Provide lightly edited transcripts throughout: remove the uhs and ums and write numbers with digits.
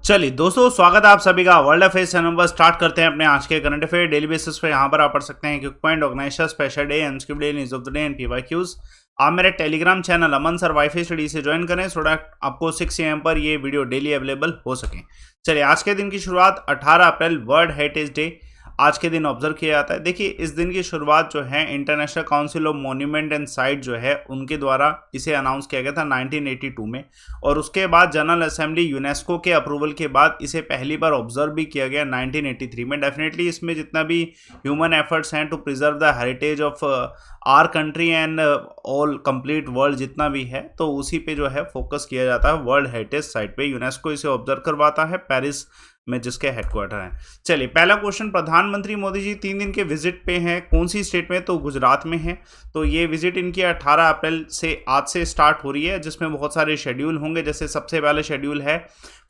चलिए दोस्तों, स्वागत है आप सभी का वर्ल्ड अफेयर्स चैनल पर। स्टार्ट करते हैं अपने आज के करंट अफेयर डेली बेसिस पे। यहाँ पर आप पढ़ सकते हैं quick point, organiser, special day, MCQ day, news of the day and PYQs. आप मेरे टेलीग्राम चैनल अमन सर वाईफाई स्टडी से ज्वाइन करें सो दैट आपको 6 AM पर ये वीडियो डेली अवेलेबल हो सके। चलिए, आज के दिन की शुरुआत 18 अप्रैल वर्ल्ड हेरिटेज डे आज के दिन ऑब्जर्व किया जाता है। देखिए, इस दिन की शुरुआत जो है international council of monument and site जो है उनके द्वारा इसे अनाउंस किया गया था 1982 में, और उसके बाद जनरल असेंबली यूनेस्को के अप्रूवल के बाद इसे पहली बार ऑब्जर्व भी किया गया 1983 में। डेफिनेटली इसमें जितना भी ह्यूमन एफर्ट्स हैं to preserve the heritage of our country and all complete world जितना भी है, तो उसी पे जो है फोकस किया जाता है वर्ल्ड हेरिटेज साइट पे। यूनेस्को इसे ऑब्जर्व करवाता है पेरिस में, जिसके हेडक्वार्टर हैं। चलिए, पहला क्वेश्चन, प्रधानमंत्री मोदी जी 3 दिन के विजिट पे हैं, कौन सी स्टेट में? तो गुजरात में है। तो ये विजिट इनकी 18 अप्रैल से आज से स्टार्ट हो रही है, जिसमें बहुत सारे शेड्यूल होंगे। जैसे सबसे पहले शेड्यूल है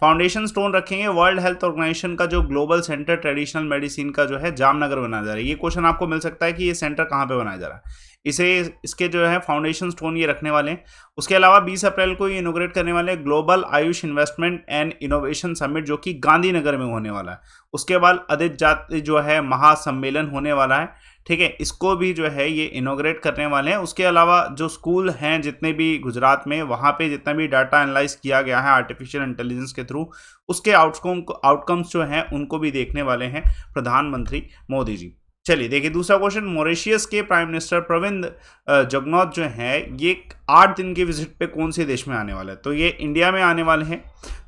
फाउंडेशन स्टोन रखेंगे वर्ल्ड हेल्थ ऑर्गेनाइजेशन का जो ग्लोबल सेंटर ट्रेडिशनल मेडिसिन का जो है जामनगर बनाया जा रहा है। ये क्वेश्चन आपको मिल सकता है कि ये सेंटर कहाँ पे बनाया जा रहा है। इसके जो है फाउंडेशन स्टोन ये रखने वाले हैं। उसके अलावा 20 अप्रैल को ये इनोग्रेट करने वाले global Ayush investment and innovation summit जो कि गांधीनगर में होने वाला है। उसके बाद अधिक जाति जो है महासम्मेलन होने वाला है, ठीक है, इसको भी जो है ये इनोग्रेट करने वाले हैं। उसके अलावा जो स्कूल हैं जितने भी गुजरात में, वहाँ पे जितना भी डाटा एनालाइज किया गया है आर्टिफिशियल इंटेलिजेंस के थ्रू, उसके आउटकम्स जो हैं उनको भी देखने वाले हैं प्रधानमंत्री मोदी जी। चलिए देखिए, दूसरा क्वेश्चन, मॉरिशियस के प्राइम मिनिस्टर प्रविंद जगनॉथ जो है ये 8 दिन के विजिट पे कौन से देश में आने वाला है? तो ये इंडिया में आने वाले हैं।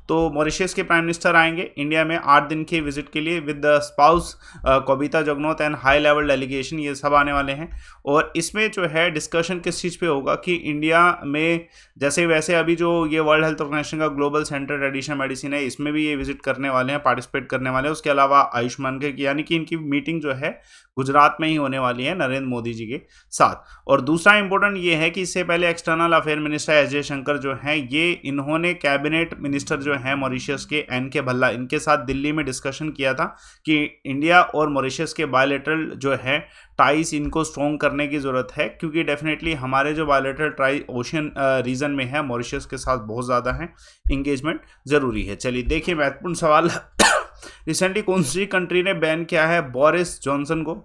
तो मॉरिशियस के प्राइम मिनिस्टर आएंगे इंडिया में 8 दिन के विजिट के लिए with the spouse Kavita Jugnauth and high level delegation, ये सब आने वाले हैं। और इसमें जो है डिस्कशन किस चीज़ पे होगा कि इंडिया में जैसे वैसे अभी जो ये वर्ल्ड हेल्थ ऑर्गेनाइजेशन का ग्लोबल सेंटर ट्रेडिशनल मेडिसिन है, इसमें भी ये विजिट करने वाले हैं, पार्टिसिपेट करने वाले हैं। उसके अलावा आयुष्मान के, यानी कि इनकी मीटिंग जो है गुजरात में ही होने वाली है नरेंद्र मोदी जी के साथ। और दूसरा इंपॉर्टेंट ये है कि इससे पहले external affair minister S Jaishankar जो हैं, ये इन्होंने कैबिनेट मिनिस्टर जो हैं मॉरिशस के एन के भल्ला, इनके साथ दिल्ली में डिस्कशन किया था कि इंडिया और मॉरिशस के बायलैटरल जो है टाइज इनको स्ट्रॉन्ग करने की ज़रूरत है, क्योंकि डेफिनेटली हमारे जो बायलैटरल टाई ओशियन रीजन में है मॉरिशस के साथ बहुत ज़्यादा है, इंगेजमेंट ज़रूरी है। चलिए देखिए, महत्वपूर्ण सवाल रिसेंटली कौन सी कंट्री ने बैन किया है बोरिस जॉनसन को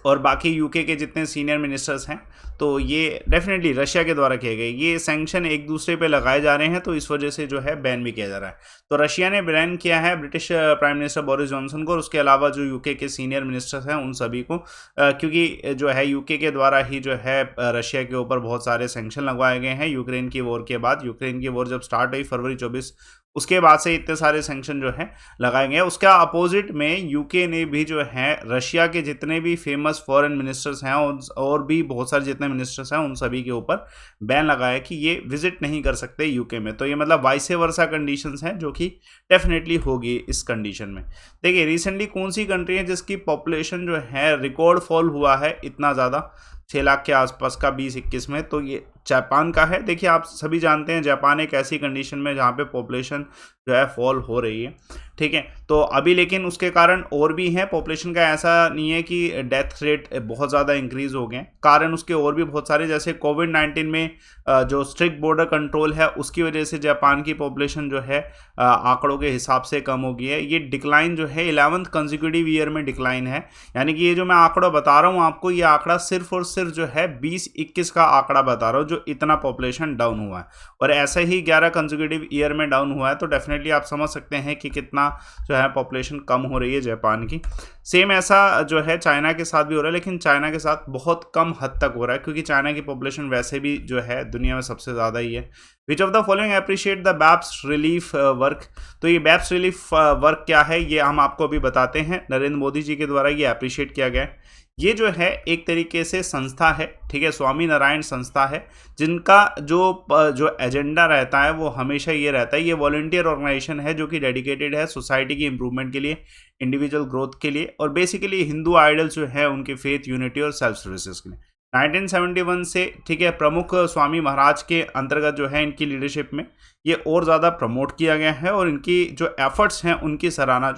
और बाकी यूके के जितने सीनियर मिनिस्टर्स हैं? तो ये डेफिनेटली रशिया के द्वारा किए गए। ये सैंक्शन एक दूसरे पे लगाए जा रहे हैं, तो इस वजह से जो है बैन भी किया जा रहा है। तो रशिया ने बैन किया है British prime minister Boris Johnson को और उसके अलावा जो यूके के सीनियर मिनिस्टर्स हैं उन सभी को, क्योंकि जो है यूके के द्वारा ही जो है रशिया के ऊपर बहुत सारे सैंक्शन लगवाए गए हैं यूक्रेन की वॉर के बाद। यूक्रेन की वॉर जब स्टार्ट हुई फरवरी 24, उसके बाद से इतने सारे सैंक्शन जो है लगाए गए हैं। उसका अपोजिट में यूके ने भी जो है रशिया के जितने भी फेमस फॉरेन मिनिस्टर्स हैं और भी बहुत सारे जितने मिनिस्टर्स हैं उन सभी के ऊपर बैन लगाया कि ये विजिट नहीं कर सकते यूके में। तो ये मतलब वाइस वर्सा कंडीशंस हैं जो कि डेफिनेटली होगी इस कंडीशन में। देखिए, रिसेंटली कौन सी कंट्री है जिसकी पॉपुलेशन जो है रिकॉर्ड फॉल हुआ है इतना ज़्यादा, 6 लाख के आसपास का 2021 में? तो ये जापान का है। देखिए, आप सभी जानते हैं जापान एक ऐसी कंडीशन में जहाँ पे पॉपुलेशन जो है फॉल हो रही है, ठीक है। तो अभी लेकिन उसके कारण और भी हैं पॉपुलेशन का, ऐसा नहीं है कि डेथ रेट बहुत ज़्यादा इंक्रीज़ हो गए। कारण उसके और भी बहुत सारे, जैसे कोविड-19 में जो स्ट्रिक्ट बॉर्डर कंट्रोल है उसकी वजह से जापान की पॉपुलेशन जो है आंकड़ों के हिसाब से कम हो गई है। ये डिक्लाइन जो है 11th कंसेक्यूटिव ईयर में डिक्लाइन है, यानी कि ये जो मैं आंकड़ा बता रहा हूँ आपको, ये आंकड़ा सिर्फ और सिर्फ जो है 2021 का आंकड़ा बता रहा हूँ जो इतना पॉपुलेशन डाउन हुआ है। और ऐसे ही 11 कंसेक्यूटिव ईयर में डाउन हुआ है, तो डेफिनेटली आप समझ सकते हैं कि कितना जो है पॉपुलेशन कम हो रही है जापान की। सेम ऐसा जो है चाइना के साथ भी हो रहा है, लेकिन चाइना के साथ बहुत कम हद तक हो रहा है, क्योंकि चाइना की पॉपुलेशन वैसे भी जो है दुनिया में सबसे ज़्यादा ही है। Which of the following appreciate the BAPS relief work? तो ये बैप्स रिलीफ वर्क क्या है ये हम आपको अभी बताते हैं। नरेंद्र मोदी जी के द्वारा ये अप्रिशिएट किया गया है। ये जो है एक तरीके से संस्था है, ठीक है, स्वामी नारायण संस्था है, जिनका जो एजेंडा रहता है वो हमेशा ये रहता है, ये वॉलंटियर ऑर्गेनाइजेशन है जो कि डेडिकेटेड है सोसाइटी की इंप्रूवमेंट के लिए, इंडिविजुअल ग्रोथ के लिए, और बेसिकली हिंदू आइडल्स जो है उनके फेथ, यूनिटी और सेल्फ सर्विसेज के लिए। 1971 से, ठीक है, प्रमुख स्वामी महाराज के अंतर्गत जो है इनकी लीडरशिप में ये और ज़्यादा प्रमोट किया गया है, और इनकी जो एफर्ट्स हैं उनकी सराहना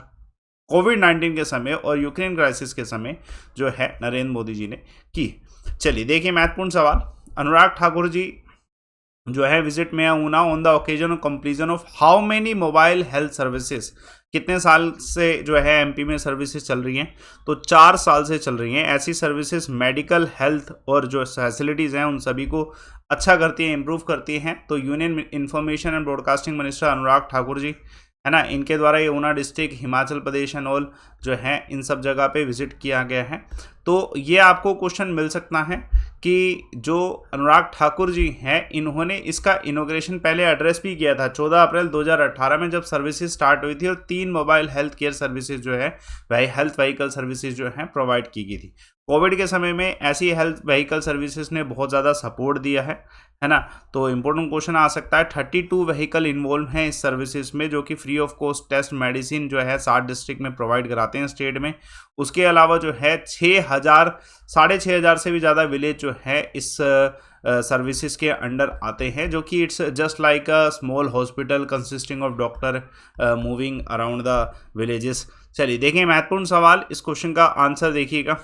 कोविड-19 के समय और यूक्रेन क्राइसिस के समय जो है नरेंद्र मोदी जी ने की। चलिए देखिए, महत्वपूर्ण सवाल, अनुराग ठाकुर जी जो है विजिट में Una on the occasion of completion of how many mobile health services, कितने साल से जो है एमपी में सर्विसेज चल रही हैं, तो 4 साल से चल रही हैं। ऐसी सर्विसेज मेडिकल हेल्थ और जो फैसिलिटीज़ हैं उन सभी को अच्छा करती हैं, इम्प्रूव करती हैं। तो union information and broadcasting minister Anurag Thakur ji है ना, इनके द्वारा ये Una district, Himachal Pradesh and all जो है इन सब जगह पे विजिट किया गया है। तो ये आपको क्वेश्चन मिल सकता है कि जो अनुराग ठाकुर जी हैं इन्होंने इसका इनॉग्रेशन पहले एड्रेस भी किया था 14 अप्रैल 2018 में, जब सर्विसेज स्टार्ट हुई थी और 3 मोबाइल हेल्थ केयर सर्विसेज जो है वही हेल्थ व्हीकल सर्विसेज जो है प्रोवाइड की गई थी। कोविड के समय में ऐसी हेल्थ व्हीकल सर्विसेज ने बहुत ज़्यादा सपोर्ट दिया है ना। तो इंपॉर्टेंट क्वेश्चन आ सकता है, 32 व्हीकल इन्वॉल्व हैं इस सर्विसेज में, जो कि free of cost test medicine जो है 7 डिस्ट्रिक्ट में प्रोवाइड कराते हैं स्टेट में। उसके अलावा जो है 6,000 से भी ज़्यादा विलेज जो है इस सर्विसेज के अंडर आते हैं, जो कि it's just like a small hospital consisting of doctor moving around the villages. चलिए देखिए महत्वपूर्ण सवाल, इस क्वेश्चन का आंसर देखिएगा।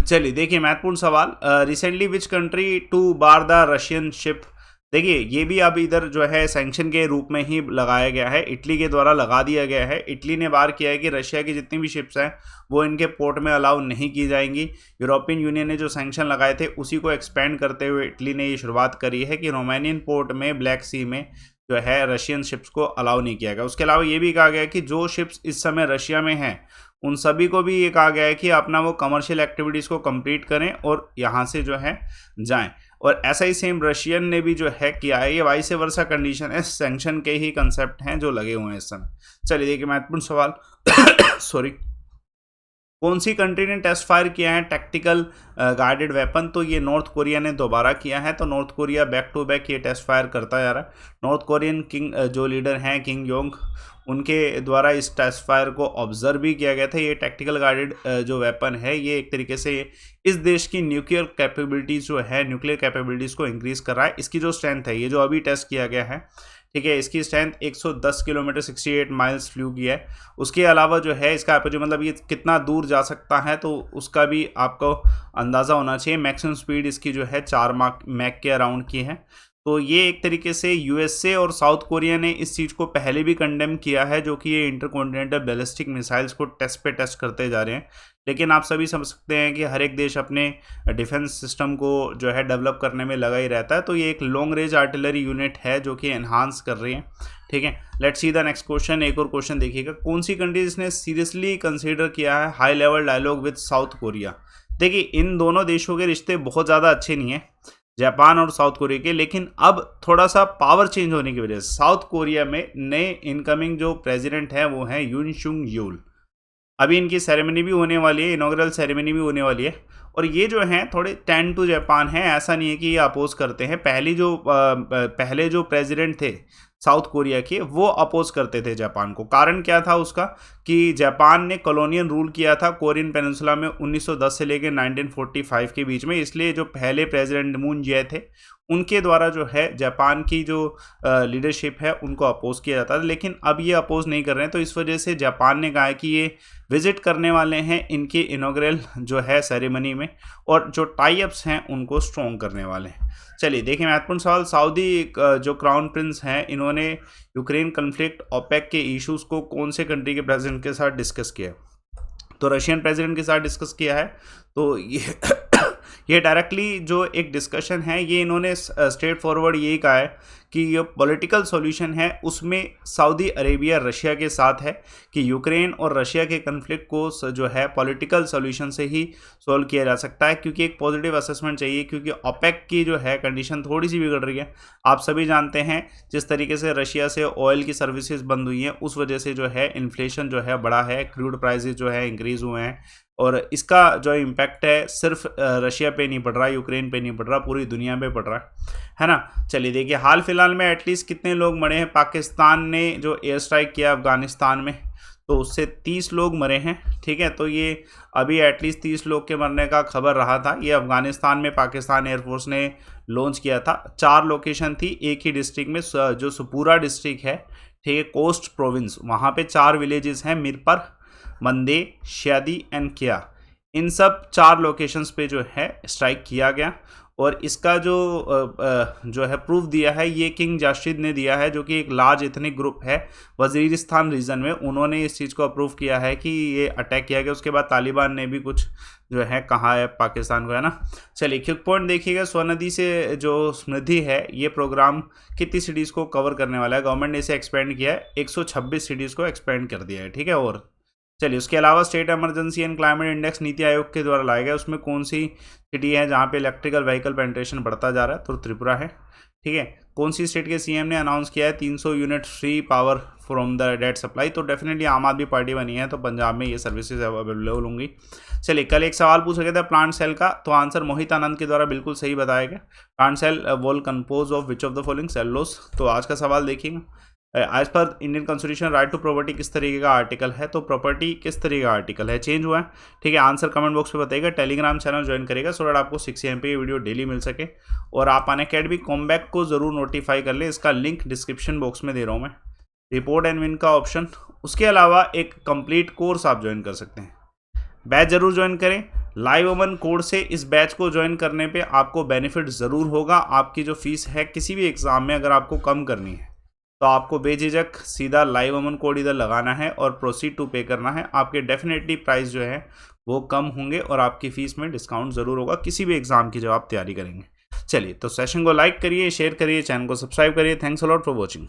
चलिए देखिए महत्वपूर्ण सवाल, recently which country to bar the Russian ship. देखिए ये भी अब इधर जो है सैंक्शन के रूप में ही लगाया गया है, इटली के द्वारा लगा दिया गया है। इटली ने बार किया है कि रशिया की जितनी भी शिप्स हैं वो इनके पोर्ट में अलाउ नहीं की जाएंगी। यूरोपियन यूनियन ने जो सैंक्शन लगाए थे उसी को एक्सपेंड करते हुए इटली ने ये शुरुआत करी है कि रोमानियन पोर्ट में ब्लैक सी में जो है रशियन शिप्स को अलाउ नहीं किया गया। उसके अलावा ये भी कहा गया कि जो शिप्स इस समय रशिया में हैं उन सभी को भी ये कहा गया है कि अपना वो कमर्शियल एक्टिविटीज़ को कंप्लीट करें और यहाँ से जो है जाएं। और ऐसा ही सेम रशियन ने भी जो है किया है, ये वाइस वर्सा कंडीशन है, सैंक्शन के ही कंसेप्ट हैं जो लगे हुए हैं इस समय। चलिए देखिए महत्वपूर्ण सवाल सॉरी, कौन सी कंट्री ने टेस्ट फायर किया है टैक्टिकल गाइडेड वेपन। तो ये नॉर्थ कोरिया ने दोबारा किया है। तो North Korea back to back ये टेस्ट फायर करता जा रहा है। नॉर्थ कोरियन किंग जो लीडर हैं किंग योंग, उनके द्वारा इस टेस्ट फायर को ऑब्जर्व भी किया गया था। ये टैक्टिकल गाइडेड जो वेपन है ये एक तरीके से इस देश की न्यूक्लियर कैपेबिलिटीज़ जो है, न्यूक्लियर कैपेबिलिटीज़ को इंक्रीज कर रहा है। इसकी जो स्ट्रेंथ है, ये जो अभी टेस्ट किया गया है, ठीक है, इसकी स्ट्रेंथ 110 किलोमीटर 68 माइल्स फ्लू की है। उसके अलावा जो है इसका जो मतलब ये कितना दूर जा सकता है तो उसका भी आपको अंदाज़ा होना चाहिए। मैक्सिमम स्पीड इसकी जो है 4 मैक के अराउंड की है। तो ये एक तरीके से यूएसए और साउथ कोरिया ने इस चीज़ को पहले भी कंडेम किया है, जो कि ये इंटरकॉन्टिनेंटल बैलिस्टिक मिसाइल्स को टेस्ट करते जा रहे हैं। लेकिन आप सभी समझ सकते हैं कि हर एक देश अपने डिफेंस सिस्टम को जो है डेवलप करने में लगा ही रहता है। तो ये एक लॉन्ग रेंज आर्टिलरी यूनिट है जो कि एनहांस कर रही है। ठीक है, let's see the next question. एक और क्वेश्चन देखिएगा, कौन सी कंट्रीज ने सीरियसली कंसीडर किया है high level dialogue with South Korea. देखिए इन दोनों देशों के रिश्ते बहुत ज़्यादा अच्छे नहीं हैं, जापान और साउथ कोरिया के, लेकिन अब थोड़ा सा पावर चेंज होने की वजह से साउथ कोरिया में नए इनकमिंग जो प्रेसिडेंट हैं वो हैं यून सुंग यूल। अभी इनकी सेरेमनी भी होने वाली है, इनॉग्रल सेरेमनी भी होने वाली है। और ये जो हैं थोड़े 10 टू जापान है, ऐसा नहीं है कि ये अपोज करते हैं। पहले जो प्रेसिडेंट थे साउथ कोरिया के वो अपोज करते थे जापान को। कारण क्या था उसका कि जापान ने कॉलोनियल रूल किया था कोरियन पेनिनसुला में 1910 से लेकर 1945 के बीच में, इसलिए जो पहले प्रेसिडेंट मून जे थे उनके द्वारा जो है जापान की जो लीडरशिप है उनको अपोज किया जाता था। लेकिन अब ये अपोज नहीं कर रहे हैं, तो इस वजह से जापान ने कहा है कि ये विजिट करने वाले हैं इनके इनॉग्रल जो है सेरेमनी में, और जो टाई अप्स हैं उनको स्ट्रॉन्ग करने वाले हैं। चलिए देखिए महत्वपूर्ण सवाल, सऊदी जो क्राउन प्रिंस हैं इन्होंने यूक्रेन कन्फ्लिक्ट ओपेक के इश्यूज़ को कौन से कंट्री के प्रेसिडेंट के साथ डिस्कस किया। तो रशियन प्रेसिडेंट के साथ डिस्कस किया है। तो ये डायरेक्टली जो एक डिस्कशन है ये इन्होंने स्ट्रेट फॉरवर्ड यही कहा है कि ये पॉलिटिकल सॉल्यूशन है उसमें सऊदी अरेबिया रशिया के साथ है, कि यूक्रेन और रशिया के कन्फ्लिक्ट को जो है पॉलिटिकल सॉल्यूशन से ही सॉल्व किया जा सकता है, क्योंकि एक पॉजिटिव असेसमेंट चाहिए, क्योंकि ओपेक की जो है कंडीशन थोड़ी सी बिगड़ रही है। आप सभी जानते हैं जिस तरीके से रशिया से ऑयल की सर्विसेज बंद हुई हैं उस वजह से जो है इन्फ्लेशन जो है बढ़ा है, क्रूड प्राइसेस जो है इंक्रीज़ हुए हैं, और इसका जो इम्पैक्ट है सिर्फ रशिया पे नहीं पड़ रहा, यूक्रेन पे नहीं पड़ रहा, पूरी दुनिया पे पड़ रहा है ना। चलिए देखिए हाल फिलहाल में एटलीस्ट कितने लोग मरे हैं। पाकिस्तान ने जो एयर स्ट्राइक किया अफगानिस्तान में तो उससे 30 लोग मरे हैं। ठीक है, तो ये अभी एटलीस्ट 30 लोग के मरने का खबर रहा था। ये अफगानिस्तान में पाकिस्तान एयरफोर्स ने लॉन्च किया था। 4 लोकेशन थी एक ही डिस्ट्रिक्ट में, जो सुपूरा डिस्ट्रिक्ट है, ठीक है, कोस्ट प्रोविंस, वहाँ पे 4 विलेजेस हैं, मिरपर, मंदे, शादी एंड किया। इन सब 4 लोकेशंस पे जो है स्ट्राइक किया गया, और इसका जो है प्रूफ दिया है ये किंग जाशिद ने दिया है, जो कि एक लार्ज एथनिक ग्रुप है वजीरिस्तान रीजन में। उन्होंने इस चीज़ को अप्रूव किया है कि ये अटैक किया गया। उसके बाद तालिबान ने भी कुछ जो है कहा है पाकिस्तान को, है ना। चलिए क्विक पॉइंट देखिएगा, स्वनदी से जो समृद्धि है ये प्रोग्राम कितनी सिटीज़ को कवर करने वाला है। गवर्नमेंट ने इसे एक्सपेंड किया है, 126 सिटीज़ को एक्सपेंड कर दिया है, ठीक है। और चलिए उसके अलावा state emergency and climate index NITI Aayog के द्वारा लाया गया, उसमें कौन सी सिटी है जहाँ पे इलेक्ट्रिकल व्हीकल पेंट्रेशन बढ़ता जा रहा है, तो त्रिपुरा है, ठीक है। कौन सी स्टेट के सीएम ने अनाउंस किया है 300 unit free power from the date supply, तो डेफिनेटली आम आदमी पार्टी बनी है, तो पंजाब में ये सर्विसेज अवेलेबल होंगी। चलिए कल एक सवाल पूछा गया था प्लांट सेल का, तो आंसर मोहित आनंद के द्वारा बिल्कुल सही बताया गया। Plant cell wall compose of which of the following cellulose. तो आज का सवाल देखिएगा, as per Indian constitution right to property किस तरीके का आर्टिकल है, तो प्रॉपर्टी किस तरीके का आर्टिकल है, चेंज हुआ है, ठीक है। आंसर कमेंट बॉक्स में बताइएगा। टेलीग्राम चैनल ज्वाइन करेगा सो दैट आपको 6 AM पे वीडियो डेली मिल सके। और आप अनअकैडमी कॉमबैक को जरूर नोटिफाई कर ले, इसका लिंक डिस्क्रिप्शन बॉक्स में दे रहा हूँ मैं, रिपोर्ट एंड विन का ऑप्शन। उसके अलावा एक कंप्लीट कोर्स आप ज्वाइन कर सकते हैं, बैच जरूर ज्वाइन करें। लाइव ओमन कोड से इस बैच को ज्वाइन करने पे आपको बेनिफिट ज़रूर होगा। आपकी जो फीस है किसी भी एग्ज़ाम में अगर आपको कम करनी है तो आपको बेझिझक सीधा लाइव ओमन कोड इधर लगाना है और प्रोसीड टू पे करना है। आपके डेफिनेटली प्राइस जो है वो कम होंगे और आपकी फ़ीस में डिस्काउंट ज़रूर होगा किसी भी एग्ज़ाम की जब आप तैयारी करेंगे। चलिए तो सेशन को लाइक करिए, शेयर करिए, चैनल को सब्सक्राइब करिए। Thanks a lot for watching.